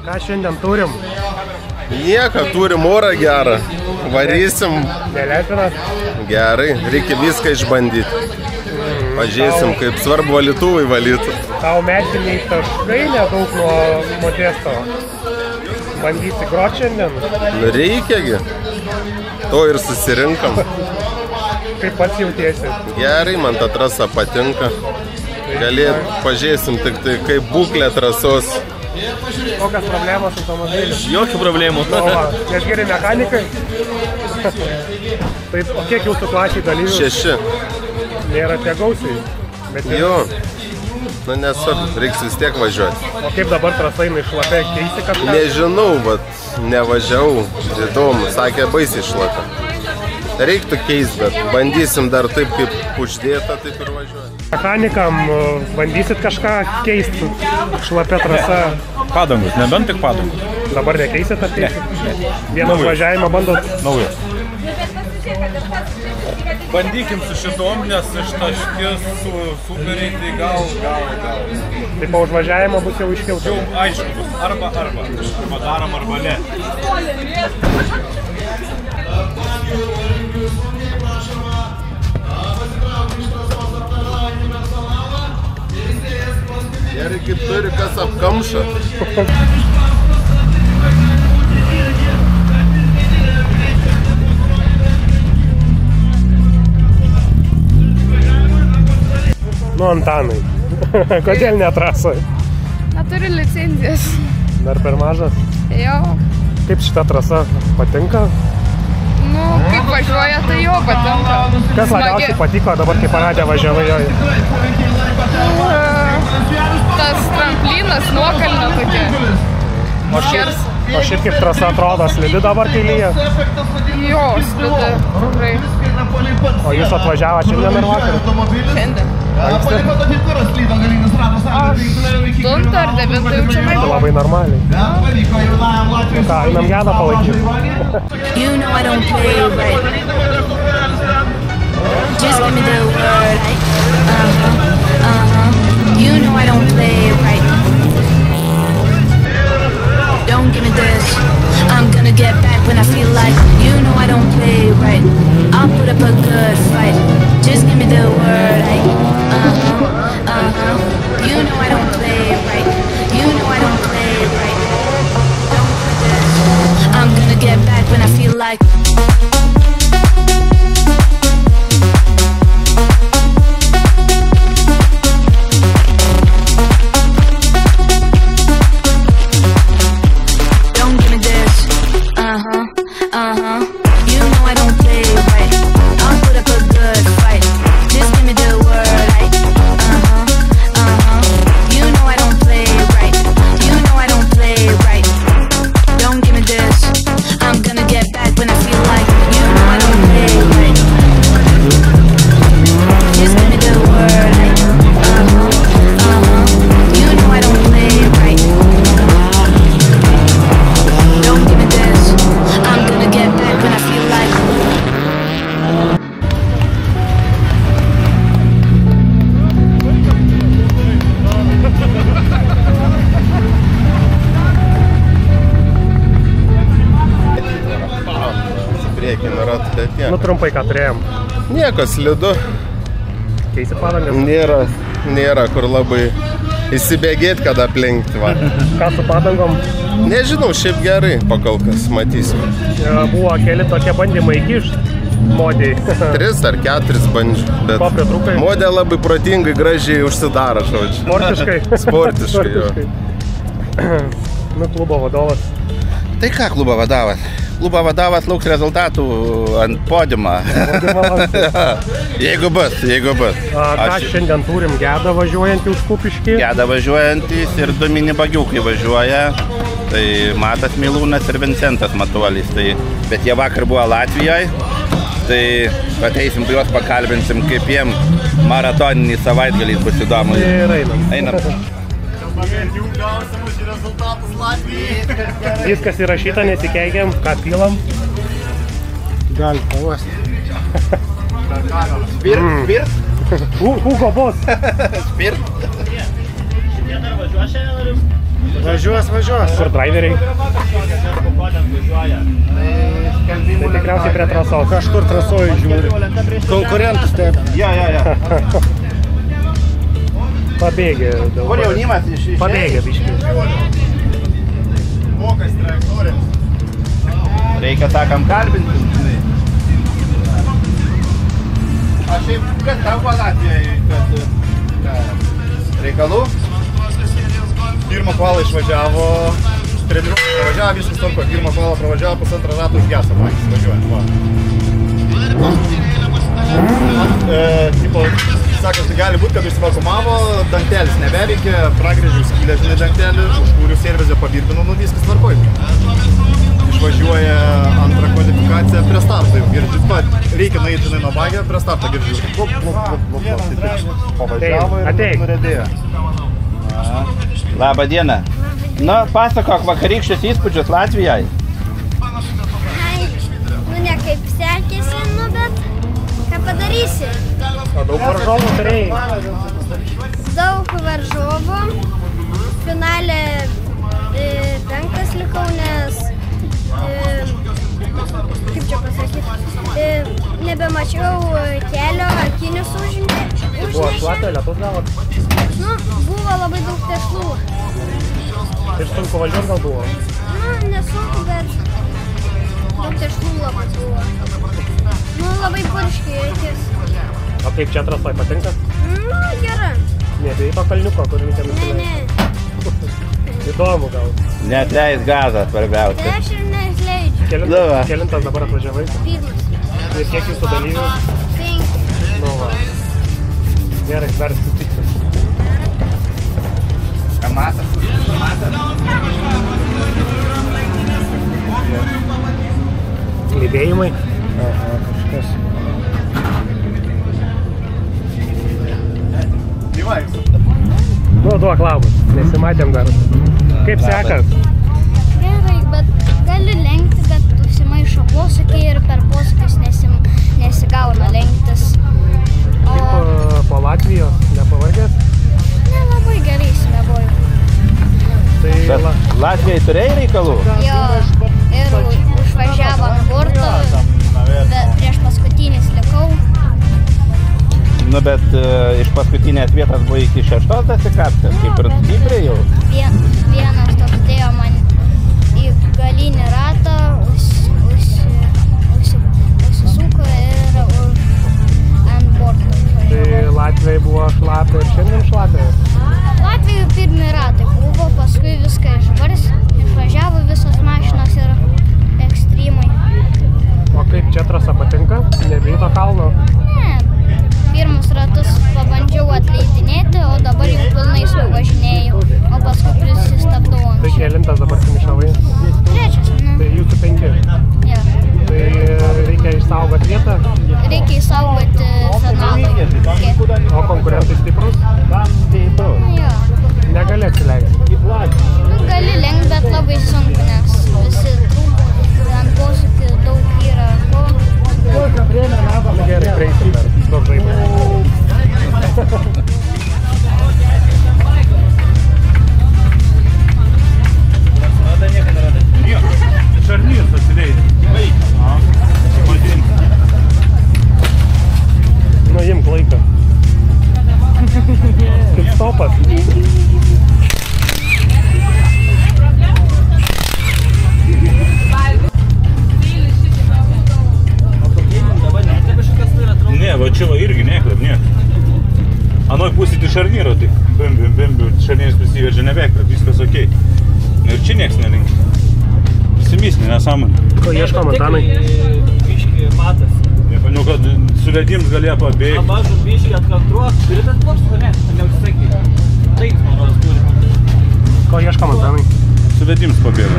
Ką šiandien turim? Nieko, turim orą gerą. Varysim. Nelepina? Gerai, reikia viską išbandyti. Pažiūrėsim, kaip svarbu valytuvai valyti. Tau metiniai taškai nedaug nuo Modesto. Bandysi grot šiandien? Reikiagi. To ir susirinkam. Kaip pats jautiesi? Gerai, man ta trasa patinka. Pažiūrėsim tik tai, kaip būklė trasos. Kokias problemos automobilis? Jokių problemų. Nes geri mechanikai? Tai o kiek jūsų klasiai dalyvių? 6. Nėra tiek gausiai? Jo. Na nesvarbu, reiks vis tiek važiuoti. O kaip dabar trasa eina šlapia, keisi kažką? Nežinau, bet nevažiavau. Įdomu, sakė baisiai šlapia. Reiktų keisti, bet bandysim dar taip, kaip uždėta, taip ir važiuoti. Mechanikam bandysit kažką keisti šlapia trasa? Padangus, nebent tik padangus. Dabar nekeisit ar keisit? Vieną važiavimą bandot? Naujas. Bandykim su šitom, nes ištaškis su superiai, tai gal. Tai po užvažiavimo bus jau iškiau? Jau aišku bus, arba darom, arba ne. Gerai, kaip turi kas apkamšą. Nu, Antanai, kodėl netrasoje? Neturiu licenzijas. Dar per mažas? Jo. Kaip šita trasa patinka? Nu, kaip važiuoja, tai jo patinka. Kas labiausiai patiko dabar, kai paradė važiavai joje? Tas tramplinas, nuokalnė tokia. O šiaip kaip trasa atrodo, slidi dabar, kai lyja? Jo, slidi, tikrai. O jūs atvažiavo šiandien ar vakar? Šiandien. Anksti? 8 ar 9 jau čia maitau. Labai normaliai. Nu ką, einam gedą palaikyti. You know I don't play right. Just give me the word. You know I don't play right. Don't give me this. I'm gonna get back when I feel like. You know I don't play right. I'll put up a good fight. Just give me the word. You know I don't play right. You know I don't play right. Don't give me this. I'm gonna get back when I feel like. Nu trumpai, ką turėjom? Nieko, slidu. Keisi padangas? Nėra kur labai įsibėgėti, kad aplenkti. Ką su padangom? Nežinau, šiaip gerai, pakol kas matysim. Buvo keli tokie bandymai įkišti modėjai. 3 ar 4 bandžių. Ko pritrūkai? Modė labai protingai, gražiai užsidaro, žodžiu. Sportiškai? Sportiškai, jo. Nu, klubo vadovas. Tai ką klubo vadovas? Klubo vadovas lauks rezultatų ant podiumą. Jeigu bus. Ką šiandien turim? Gedą važiuojantį už Kupiškį? Gedą važiuojantys ir 2 mini bagiukai važiuoja. Tai Matas Milūnas ir Vincentas Matuolis. Bet jie vakar buvo Latvijoje. Tai ateisim, juos pakalbinsim, kaip jiem maratoninį savaitgalį bus įdomu. Ir einam. Jų gausimus rezultatus Latvijai. Viskas įrašyta, nesikeikiam, ką pilam. Gali pavasti. Spirt? Hugo Boss. Spirt. Šiandien dar važiuoja šiandien? Važiuos. Kur driveriai? Tai tikriausiai prie trasos. Kažkur trasoje žiūri. Konkurentus taip. Ja. Pabėgė. Kur jaunimas iš... Pabėgė biškiai. Mokas trajektorijas. Reikia sakam kalbinti. Aš šiaip, kas tavo Latvijai, kad reikalų? Pirmą kvalą išvažiavo, treniruotę pravažiavo, viskas tvarko. Pirmą kvalą pravažiavo, pusantrą ratų užgesą, važiuojant. Tipo, sakant, tai gali būti, kad išsivakumavo, dantelis nebeveikė, pragrėžiau skylę, žinai, dantelį, užkūriu servizę, pabirbinu, nu viskas tvarkoj. Išvažiuoja antrą kvalifikaciją prie starto jau girdžiu, reikia nueiti, žinai, nuo bagio, prie starto girdžiu. Pavažiavo ir nuredėjo. Labą dieną. Nu, pasakok vakarykščius įspūdžius Latvijai. Ai, nu ne kaip sekėsi, nu bet ką padarysi? O daug varžovų turėjai? Daug varžovų. Finale 5 likau, nes kaip čia pasakyti, nebemačiau kelio, akinius užnešė. Buvo šlapio, lietus gavot? Nu, buvo labai daug tešlų. Ir sunku važiuot gal buvo? Nu, nesunku, bet daug tešlų labai buvo. Nu, labai purškiai akis. O kaip čia trasoj patinka? Nu, gera. Nebijai to kalniuko, kur reikia nusileist? Ne. Įdomu gal. Neatleis gazą svarbiausia. Tai aš ir neįsileidžiu. Kelintas dabar atvažiavai? Pirmas. Ir kiek jūsų dalyvių? 5. Nu va. Gerai, dar sutikti. Kamasas. Lydėjimai? Aha, kažkas. Nu, duok labas, nesimatėm dar. Kaip sekas? Gerai, bet gali lenkti, bet užsimaišo posūkiai ir per posūkius nesigauna lenktis. Kaip po Latvijos, nepavargęs? Nelabai gerai įsimiegoju. Tai Latvijai turėjai reikalų? Jo, ir užvažiavo ant borto, bet prieš paskutinis likau. Nu, bet iš paskutinės vietos buvo iki 6 dasikaptės, kaip ir stipriai jau. Vienas toks dėjo man į galinį ratą, užsisuko ir ant borto. Tai Latvijai buvo šlapia ir šiandien šlapia? Latvijai pirmi ratai buvo, paskui viską išvažiavo visos mašinos ir ekstremai. O kaip čia trasa patinka? Nebijai to kalno? Ne. Pirmus ratus pabandžiau atleidinėti, o dabar jau pilnais nuvažinėjau, o paskui prisistabdau anksčiau. Tai kelintas dabar finišavai? 3, ne? Tai jūsų 5? Ja. Tai reikia išsaugoti vietą? Reikia išsaugoti finalą. O konkurentai stiprus? Na jo. Negali atsileisti? Nu, gali lenkt, bet labai sunku, nes visi ant posūkių daug yra. Gerai, prieisim dar. Daug žaibų. Šarnys atsileidė. Nu, imk laiką. Kaip stopas. Ne, va čia va irgi neklep, ne. Anoj pusėti šarnyro, tai bim, šarnyras prisiveržia nebeklep, viskas okei. Ir čia nieks nelinkia. Prisimysnė, nesąmonė. Ko ieškom, Antanai? Biški matas. Nu, kad suvedims galėjo pabėgti. Mažu biški atkantruos. Turi tas plokštas, ne? Neužsakyti. Taip, man turi. Ko ieškom, Antanai? Suvedims pabėgo.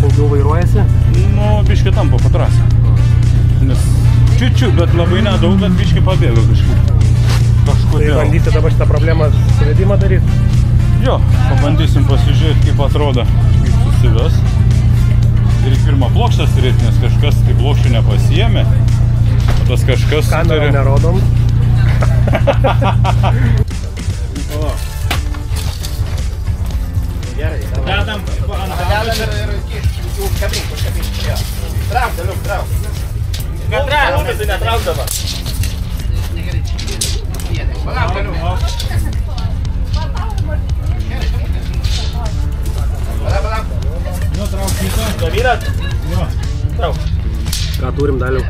Sunkiau vairuojasi? Nu, biški tampo po trasą. Nes čiut, bet labai nedaug, bet biški pabėgo kažkaip. Tai bandyti dabar šitą problemą suvedimą daryti? Jo, pabandysim pasižiūrėti, kaip atrodo, kaip susives. Ir pirmą plokštas turėti, nes kažkas tai plokščių nepasiėmė. O tas kažkas kamerą nerodom. Dedam ant Dedam ir užkabink. Trauk, Daliuk, trauk. Ką trauk? Tu netrauk dabar. Palauk, Daliuk. Palauk. Nu, trauk kitą. Davyrat? Jo. Trauk. Ką turim Daliau?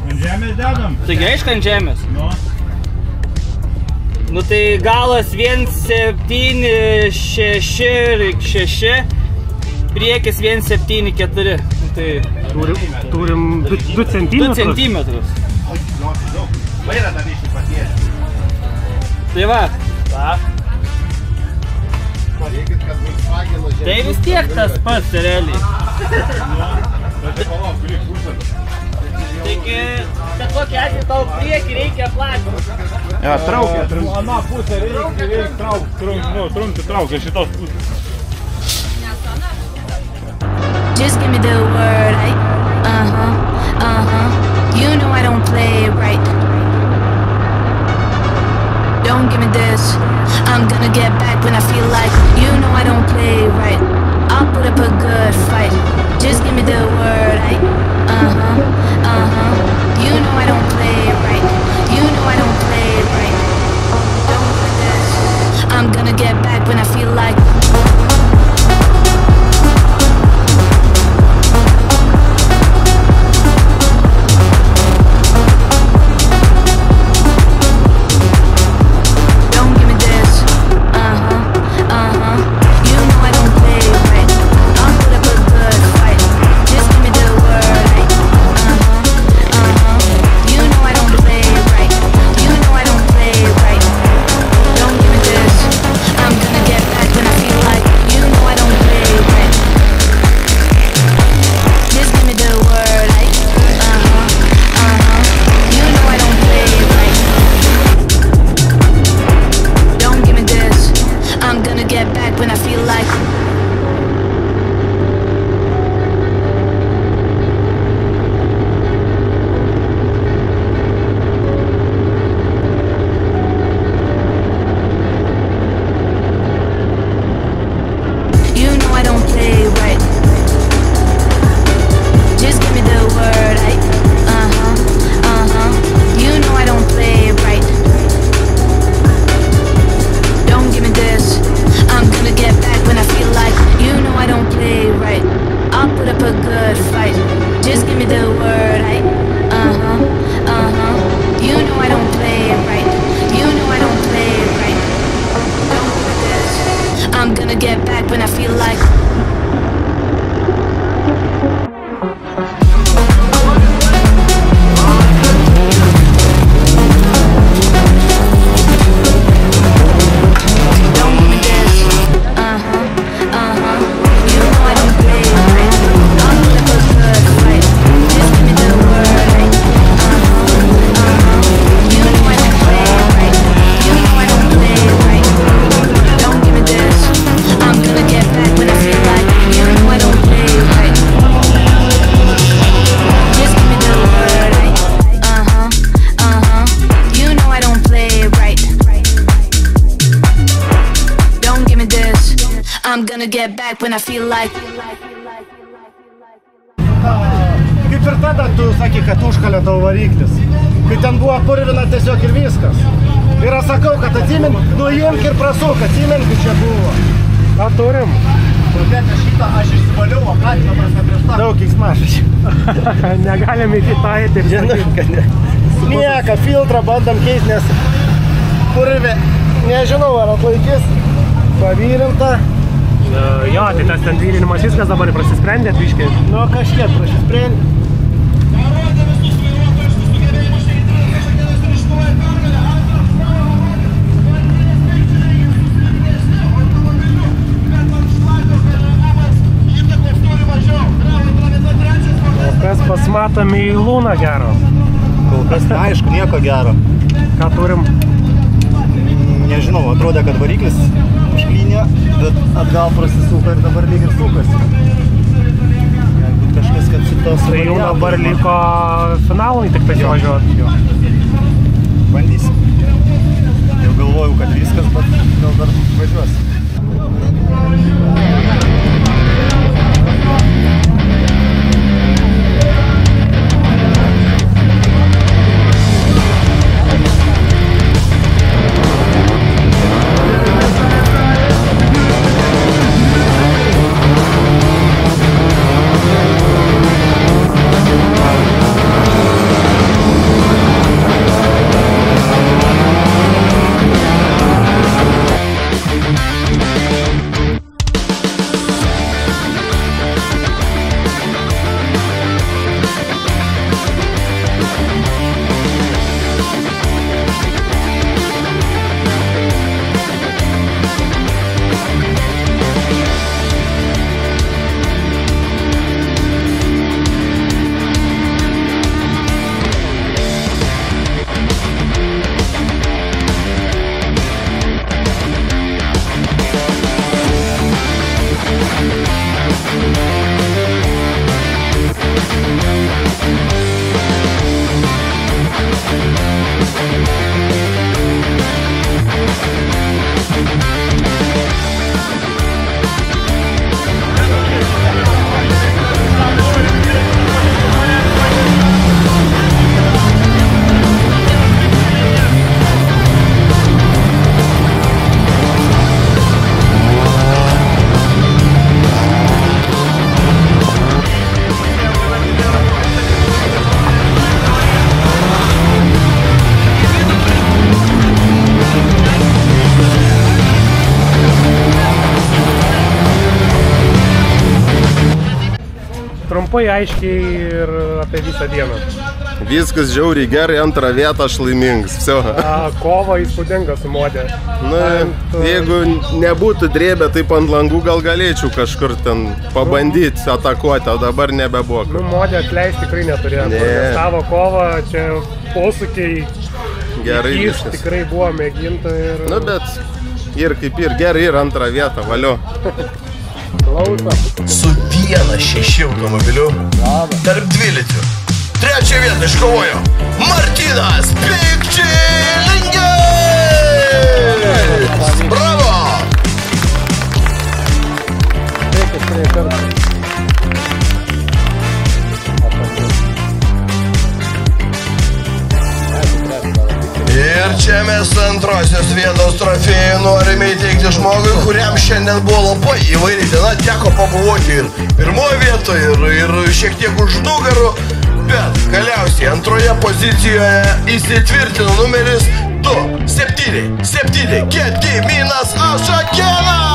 Ant žemės dedam. Tai aišku ant žemės. Nu. Nu tai galas 1, 7, 6, priekis 1, 7, 4. Nu, tai Turim 2 2 centimetrus. centimetrus. Vairą dar išį patiesi. Tai va, Pareikit, kad Volkswageno žemė. tai vis tiek tas pats realiai. Bet palauk, gali pusę. Taigi, bet kokį atveju tau priekį reikia platinti. Jo, traukia. Ana pusę reikia trumpi traukia šitos pusės. Just give me the word, You know I don't play it right. Don't give me this. I'm gonna get back when I feel like. You know I don't play it right. I'll put up a good fight. Just give me the word, You know I don't play it right. You know I don't play it right. Don't give me this. I'm gonna get back when I feel like. Get back when I feel like. Kaip ir tada tu sakai, kad užkalė tavo variklis. Kai ten buvo purvina tiesiog ir viskas. Ir aš sakau, kad atsimink, nuimk ir prasuk, atsimink, čia buvo. Ką turim? Bet šitą aš išsivaliau, o Katina prasme prieš tą. Daug įsmašas. Negalim iki tą eiti ir sakyti. Nieka, filtrą bandom keisti, nes purvė, nežinau, ar atlaikys, pavyrinta. Jo, tai tas ten vyrinimas viskas dabar prasisprendė atviškiai. Nu, kažkiek prasisprendė. Kol kas pasmatome į Lūną gero. Kol kas, aišku, nieko gero. Ką turim? Nežinau, atrodė, kad variklis užklynė, bet atgal prasisuka ir dabar lyg ir sukasi. Galbūt kažkas, kad šitos Tai jau dabar liko finalui tik tai važiuoti. Bandysim. Jau galvojau, kad viskas, bet gal dar važiuosim. Trumpai, aiškiai ir apie visą dieną. Viskas žiauriai gerai, antrą vietą aš laimingas. Vsio. Kova įspūdinga su modė. Nu, jeigu nebūtų drėbė, taip ant langų gal galėčiau kažkur ten pabandyti atakuoti, o dabar nebebuvo. Nu, modė atleisti tikrai neturėjo. Savo kovą, čia posūkiai. Gerai viskas. Tikrai buvo mėginta ir... Nu, bet ir kaip ir gerai, ir antrą vietą, valio. Su 1.6 automobiliu tarp dviličių. Trečią vietą iškovojo Martynas Pikčilingis! Bravo! Ir čia mes antrosios vietos trofėjų norime įteikti žmogui, kuriam šiandien buvo labai įvairi diena, teko pabuvoti ir pirmoje vietoje, ir šiek tiek už nugarų, bet galiausiai antroje pozicijoje įsitvirtino numeris 277 Gediminas Ašakėnas!